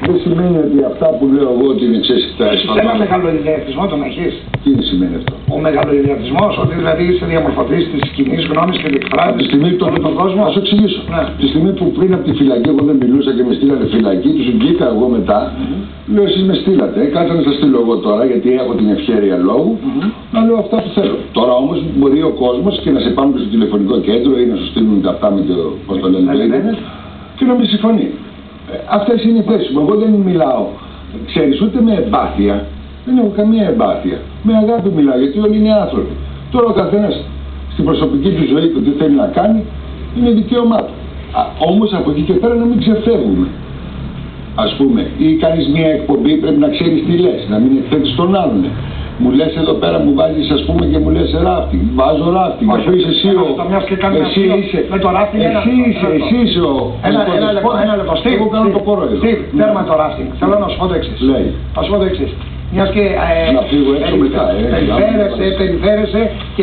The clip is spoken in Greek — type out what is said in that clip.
Δεν σημαίνει ότι αυτά που λέω εγώ ότι είναι εξαίσθητα εσφαλμένα. Ένα μεγαλοειδιατισμό τον έχεις. Τι σημαίνει αυτό? Ο μεγαλοειδιατισμός, ότι δηλαδή είσαι διαμορφωτής της κοινής γνώμης και διεκφράζεις τη στιγμή τον κόσμο. Θα σου εξηγήσω. Ναι. Τη στιγμή που πριν από τη φυλακή, εγώ δεν μιλούσα και με στείλανε φυλακή, τους βγήκα εγώ μετά. Λέω εσείς με στείλατε, κάτσε να σας στείλω εγώ τώρα, γιατί έχω την ευχέρεια λόγου, να λέω αυτά που θέλω. Τώρα όμως μπορεί ο κόσμος και να σε πάμε στο τηλεφωνικό κέντρο ή να σου στείλουν τα αυτά με το, πώς το λένε, το ίντερνετ και να μην συμφωνεί. Αυτές είναι οι θέσεις μου. Εγώ δεν μιλάω, ξέρεις, ούτε με εμπάθεια. Δεν έχω καμία εμπάθεια. Με αγάπη μιλάω, γιατί όλοι είναι άνθρωποι. Τώρα ο καθένας στην προσωπική του ζωή του τι θέλει να κάνει είναι δικαίωμά του. Όμως από εκεί και πέρα να μην ξεφεύγουμε. Ας πούμε, ή κάνεις μια εκπομπή, πρέπει να ξέρεις τι λες, να μην εκθέτεις τον άλλον. Μου λες εδώ πέρα, μου βάζεις ας πούμε και μου λες ράφτινγκ. Βάζω ράφτινγκ. Όχι, εσύ είσαι. Με το ράφτινγκ. Εσύ είσαι ο. Ένα λεπτό. Εγώ κάνω το πόρο εδώ. Τέρμα το ράφτινγκ. Θέλω να σου πω το εξής. Θα σου πω το εξής. Μιας και. Να φύγω έξω μετά. Περιφέρεσαι και